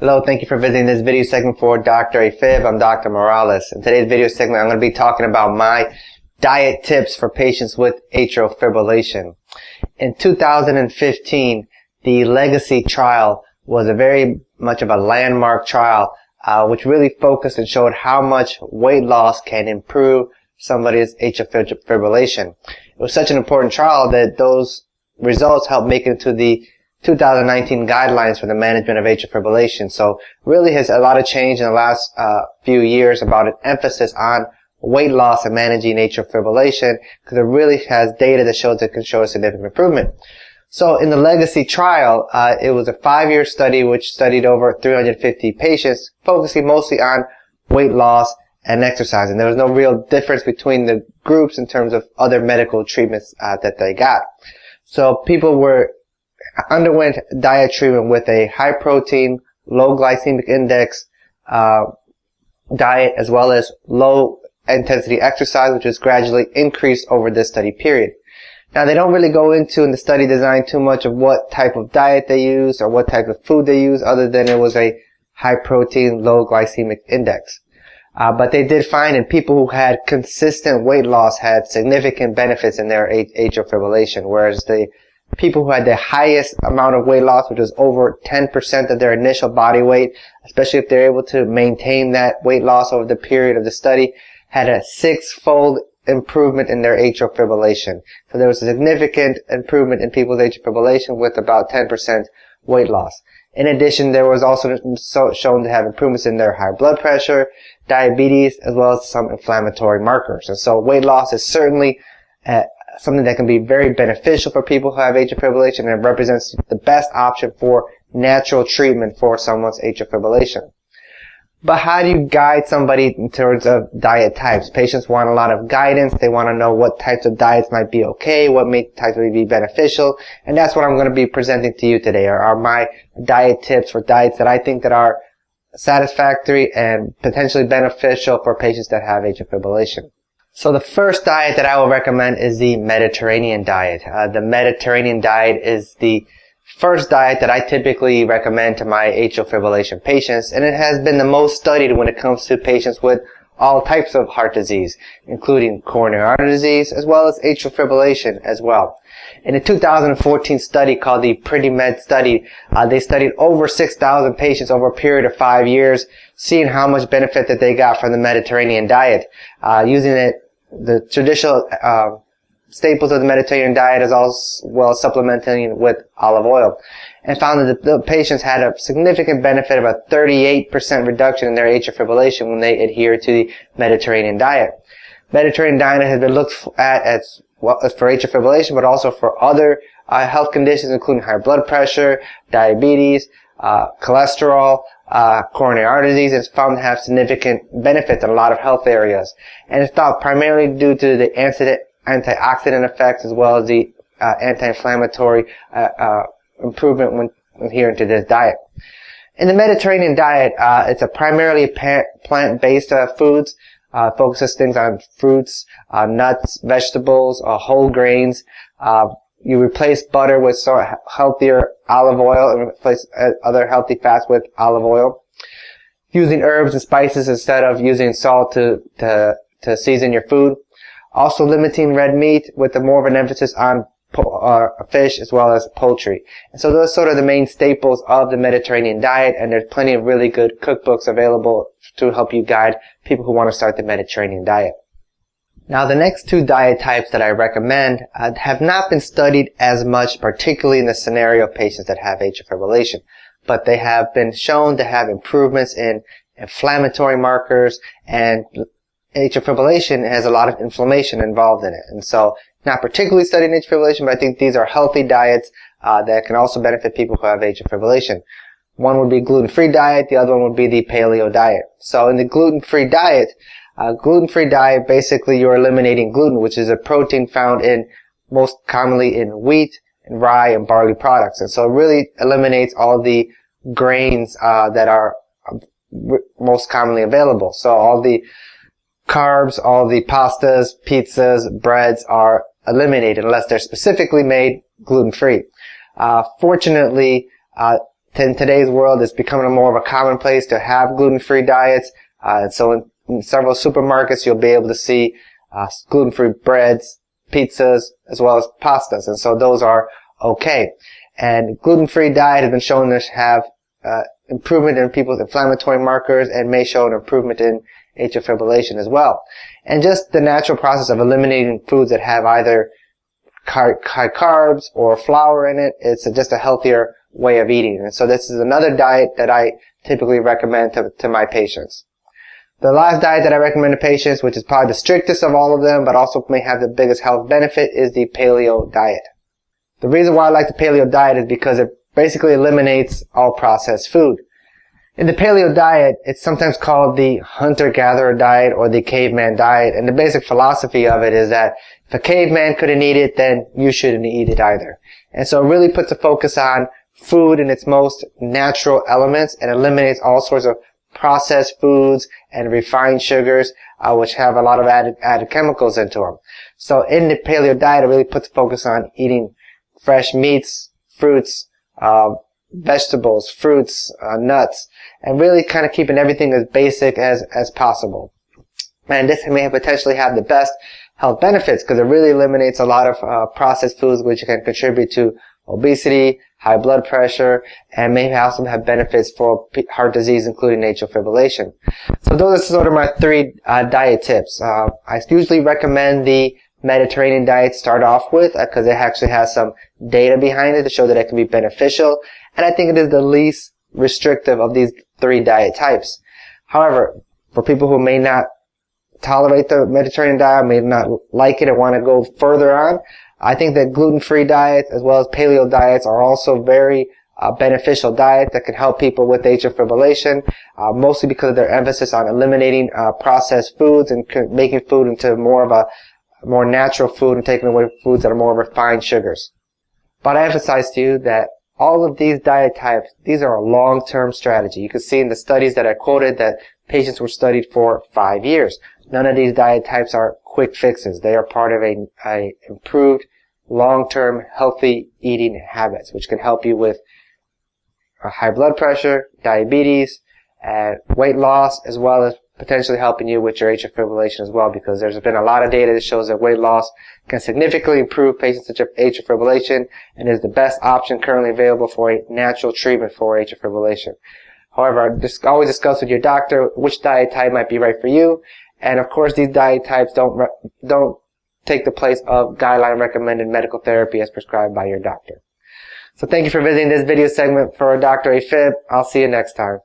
Hello, thank you for visiting this video segment for Dr. AFib. I'm Dr. Morales. In today's video segment, I'm going to be talking about my diet tips for patients with atrial fibrillation. In 2015, the Legacy trial was a very much of a landmark trial, which really focused and showed how much weight loss can improve somebody's atrial fibrillation. It was such an important trial that those results helped make it into the 2019 guidelines for the management of atrial fibrillation. So really has a lot of change in the last few years about an emphasis on weight loss and managing atrial fibrillation, because it really has data that shows it can show a significant improvement. So in the Legacy trial, it was a 5-year study which studied over 350 patients, focusing mostly on weight loss and exercise. And there was no real difference between the groups in terms of other medical treatments that they got. So people underwent diet treatment with a high protein, low glycemic index diet, as well as low intensity exercise, which was gradually increased over this study period. Now, they don't really go into in the study design too much of what type of diet they use or what type of food they use, other than it was a high protein, low glycemic index. But they did find in people who had consistent weight loss had significant benefits in their atrial fibrillation, whereas the people who had the highest amount of weight loss, which was over 10% of their initial body weight, especially if they're able to maintain that weight loss over the period of the study, had a 6-fold improvement in their atrial fibrillation. So there was a significant improvement in people's atrial fibrillation with about 10% weight loss. In addition, there was also shown to have improvements in their high blood pressure, diabetes, as well as some inflammatory markers. And so weight loss is certainly something that can be very beneficial for people who have atrial fibrillation, and it represents the best option for natural treatment for someone's atrial fibrillation. But how do you guide somebody in terms of diet types? Patients want a lot of guidance. They want to know what types of diets might be okay, what types may be beneficial, and that's what I'm going to be presenting to you today, are my diet tips for diets that I think that are satisfactory and potentially beneficial for patients that have atrial fibrillation. So the first diet that I will recommend is the Mediterranean diet. The Mediterranean diet is the first diet that I typically recommend to my atrial fibrillation patients, and it has been the most studied when it comes to patients with all types of heart disease, including coronary artery disease, as well as atrial fibrillation as well. In a 2014 study called the PREDIMED study, they studied over 6,000 patients over a period of 5 years, seeing how much benefit that they got from the Mediterranean diet, using the traditional staples of the Mediterranean diet, as well as supplementing with olive oil, and found that the patients had a significant benefit of a 38% reduction in their atrial fibrillation when they adhered to the Mediterranean diet. Mediterranean diet has been looked at as well for atrial fibrillation, but also for other health conditions, including high blood pressure, diabetes, cholesterol, coronary artery disease. It's found to have significant benefits in a lot of health areas, and it's thought primarily due to the antioxidant effects, as well as the anti-inflammatory improvement when adhering to this diet. In the Mediterranean diet, it's a primarily plant-based foods. Focuses things on fruits, nuts, vegetables, whole grains. You replace butter with sort of healthier olive oil, and replace other healthy fats with olive oil. Using herbs and spices instead of using salt to season your food. Also limiting red meat with more of an emphasis on fish as well as poultry. And so those are sort of the main staples of the Mediterranean diet, and there's plenty of really good cookbooks available to help you guide people who want to start the Mediterranean diet. Now, the next two diet types that I recommend have not been studied as much, particularly in the scenario of patients that have atrial fibrillation, but they have been shown to have improvements in inflammatory markers, and atrial fibrillation has a lot of inflammation involved in it. And so, not particularly studying atrial fibrillation, but I think these are healthy diets that can also benefit people who have atrial fibrillation. One would be gluten-free diet, the other one would be the paleo diet. So in the gluten-free diet, basically you're eliminating gluten, which is a protein found in most commonly in wheat, and rye, and barley products. And so it really eliminates all the grains that are most commonly available. So all the carbs, all the pastas, pizzas, breads are eliminated unless they're specifically made gluten-free. Fortunately, in today's world, it's becoming more of a commonplace to have gluten-free diets. So in several supermarkets, you'll be able to see gluten-free breads, pizzas, as well as pastas. And so those are okay. And gluten-free diet has been shown to have improvement in people's inflammatory markers and may show an improvement in atrial fibrillation as well. And just the natural process of eliminating foods that have either high carbs or flour in it, it's just a healthier way of eating. And so this is another diet that I typically recommend to my patients. The last diet that I recommend to patients, which is probably the strictest of all of them, but also may have the biggest health benefit, is the paleo diet. The reason why I like the paleo diet is because it basically eliminates all processed food. In the paleo diet, it's sometimes called the hunter-gatherer diet or the caveman diet, and the basic philosophy of it is that if a caveman couldn't eat it, then you shouldn't eat it either. And so it really puts a focus on food in its most natural elements and eliminates all sorts of processed foods and refined sugars, which have a lot of added chemicals into them. So in the paleo diet, it really puts a focus on eating fresh meats, fruits, vegetables, fruits, nuts, and really kind of keeping everything as basic as possible. And this may potentially have the best health benefits because it really eliminates a lot of processed foods which can contribute to obesity, high blood pressure, and may also have benefits for heart disease, including atrial fibrillation. So those are sort of my three diet tips. I usually recommend the Mediterranean diet start off with because it actually has some data behind it to show that it can be beneficial, and I think it is the least restrictive of these three diet types. However, for people who may not tolerate the Mediterranean diet, may not like it and want to go further on, I think that gluten-free diets as well as paleo diets are also very beneficial diets that can help people with atrial fibrillation, mostly because of their emphasis on eliminating processed foods and making food into more of a more natural food and taking away foods that are more refined sugars. But I emphasize to you that all of these diet types, these are a long-term strategy. You can see in the studies that I quoted that patients were studied for 5 years. None of these diet types are quick fixes. They are part of a improved long-term healthy eating habits, which can help you with high blood pressure, diabetes, and weight loss, as well as potentially helping you with your atrial fibrillation as well, because there's been a lot of data that shows that weight loss can significantly improve patients with atrial fibrillation and is the best option currently available for a natural treatment for atrial fibrillation. However, always discuss with your doctor which diet type might be right for you, and of course these diet types don't take the place of guideline recommended medical therapy as prescribed by your doctor. So thank you for visiting this video segment for Dr. AFib. I'll see you next time.